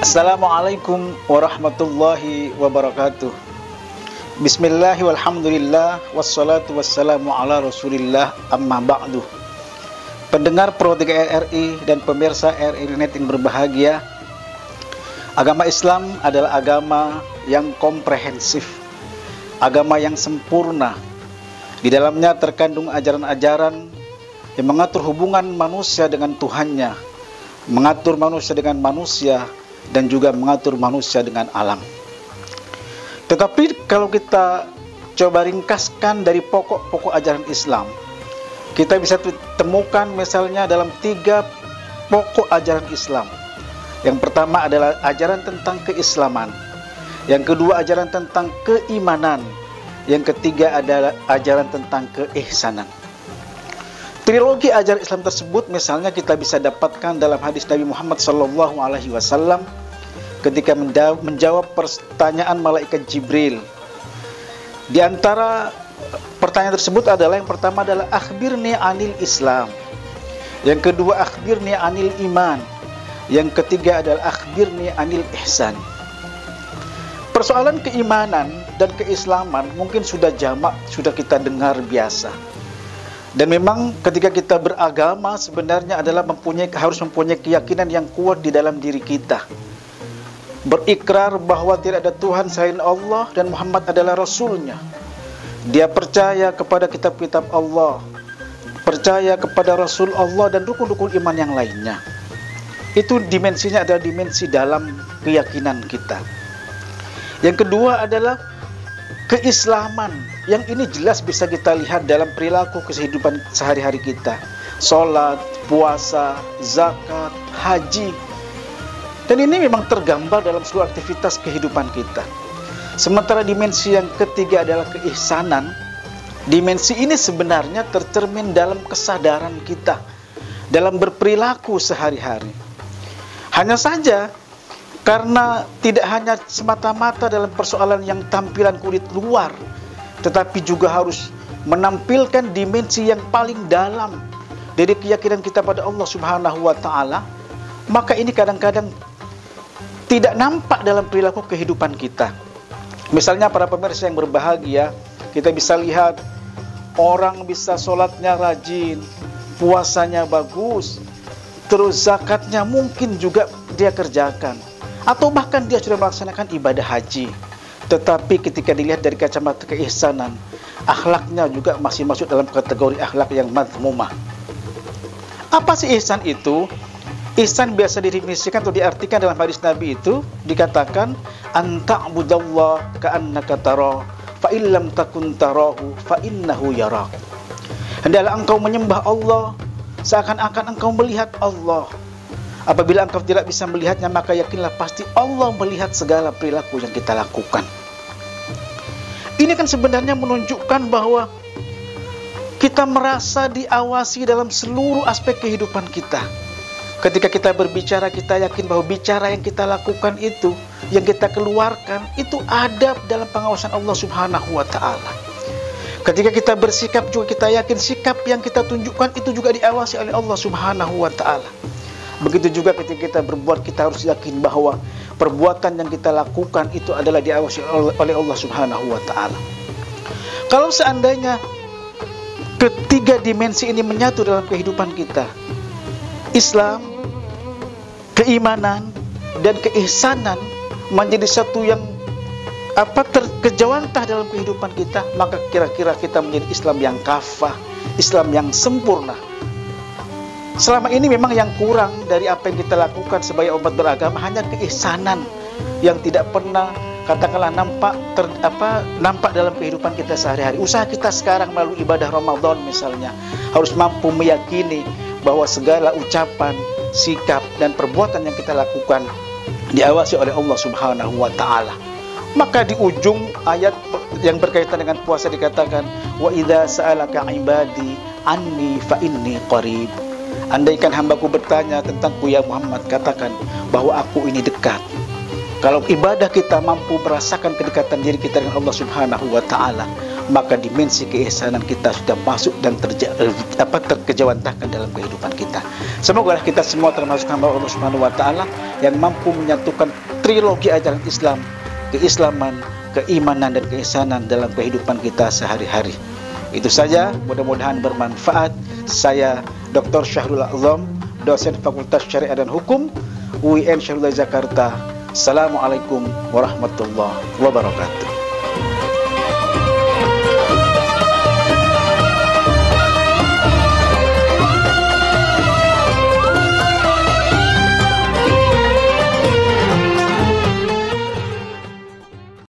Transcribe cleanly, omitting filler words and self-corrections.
Assalamualaikum warahmatullahi wabarakatuh. Bismillah walhamdulillah wassalatu wassalamu ala rasulillah amma ba'du. Pendengar Pro 3 RRI dan pemirsa RRI Net yang berbahagia, agama Islam adalah agama yang komprehensif, agama yang sempurna. Di dalamnya terkandung ajaran-ajaran yang mengatur hubungan manusia dengan Tuhannya, mengatur manusia dengan manusia, dan juga mengatur manusia dengan alam. Tetapi kalau kita coba ringkaskan dari pokok-pokok ajaran Islam, kita bisa temukan misalnya dalam 3 pokok ajaran Islam. Yang pertama adalah ajaran tentang keislaman, yang kedua ajaran tentang keimanan, yang ketiga adalah ajaran tentang keihsanan. Trilogi ajaran Islam tersebut misalnya kita bisa dapatkan dalam hadis Nabi Muhammad SAW ketika menjawab pertanyaan malaikat Jibril. Di antara pertanyaan tersebut adalah yang pertama adalah akhbirni anil Islam, yang kedua akhbirni anil iman, yang ketiga adalah akhbirni anil ihsan. Persoalan keimanan dan keislaman mungkin sudah jamak, sudah kita dengar biasa. Dan memang ketika kita beragama sebenarnya adalah harus mempunyai keyakinan yang kuat di dalam diri kita. Berikrar bahwa tidak ada Tuhan selain Allah dan Muhammad adalah Rasulnya. Dia percaya kepada kitab-kitab Allah, percaya kepada Rasul Allah dan rukun-rukun iman yang lainnya. Itu dimensinya adalah dimensi dalam keyakinan kita. Yang kedua adalah keislaman, yang ini jelas bisa kita lihat dalam perilaku kehidupan sehari-hari kita. Sholat, puasa, zakat, haji. Dan ini memang tergambar dalam seluruh aktivitas kehidupan kita. Sementara dimensi yang ketiga adalah keihsanan. Dimensi ini sebenarnya tercermin dalam kesadaran kita, dalam berperilaku sehari-hari. Hanya saja karena tidak hanya semata-mata dalam persoalan yang tampilan kulit luar, tetapi juga harus menampilkan dimensi yang paling dalam dari keyakinan kita pada Allah Subhanahu wa Ta'ala, maka ini kadang-kadang tidak nampak dalam perilaku kehidupan kita. Misalnya para pemirsa yang berbahagia, kita bisa lihat orang bisa sholatnya rajin, puasanya bagus, terus zakatnya mungkin juga dia kerjakan, atau bahkan dia sudah melaksanakan ibadah haji. Tetapi ketika dilihat dari kacamata keihsanan, akhlaknya juga masih masuk dalam kategori akhlak yang madhmumah. Apa sih ihsan itu? Ihsan biasa didefinisikan atau diartikan dalam hadis Nabi itu dikatakan anta'budallah ka'annaka tara fa illam takun tarahu fa innahu yarak. Hendaklah engkau menyembah Allah seakan-akan engkau melihat Allah. Apabila engkau tidak bisa melihatnya, maka yakinlah pasti Allah melihat segala perilaku yang kita lakukan. Ini kan sebenarnya menunjukkan bahwa kita merasa diawasi dalam seluruh aspek kehidupan kita. Ketika kita berbicara, kita yakin bahwa bicara yang kita lakukan itu, yang kita keluarkan, itu adab dalam pengawasan Allah Subhanahu wa Ta'ala. Ketika kita bersikap juga kita yakin sikap yang kita tunjukkan itu juga diawasi oleh Allah Subhanahu wa Ta'ala. Begitu juga ketika kita berbuat, kita harus yakin bahwa perbuatan yang kita lakukan itu adalah diawasi oleh Allah Subhanahu wa Ta'ala. Kalau seandainya ketiga dimensi ini menyatu dalam kehidupan kita, Islam, keimanan, dan keihsanan menjadi satu yang terkejawantah dalam kehidupan kita, maka kira-kira kita menjadi Islam yang kafah, Islam yang sempurna. Selama ini memang yang kurang dari apa yang kita lakukan sebagai umat beragama hanya keihsanan yang tidak pernah katakanlah nampak dalam kehidupan kita sehari-hari. Usaha kita sekarang melalui ibadah Ramadan misalnya harus mampu meyakini bahwa segala ucapan, sikap dan perbuatan yang kita lakukan diawasi oleh Allah Subhanahu wa Ta'ala. Maka di ujung ayat yang berkaitan dengan puasa dikatakan wa idza sa'alaka ibadi anni fa inni qarib. Andaikan hambaku bertanya tentangku ya Muhammad, katakan bahwa aku ini dekat. Kalau ibadah kita mampu merasakan kedekatan diri kita dengan Allah Subhanahu wa Ta'ala, maka dimensi keihsanan kita sudah masuk dan terkejawantahkan dalam kehidupan kita. Semoga kita semua termasuk hamba Allah Subhanahu wa taala yang mampu menyatukan trilogi ajaran Islam, keislaman, keimanan dan keihsanan dalam kehidupan kita sehari-hari. Itu saja, mudah-mudahan bermanfaat. Saya Dr. Syahrul A'zam, dosen Fakultas Syariah dan Hukum UIN Syahrul Jakarta. Assalamualaikum warahmatullahi wabarakatuh.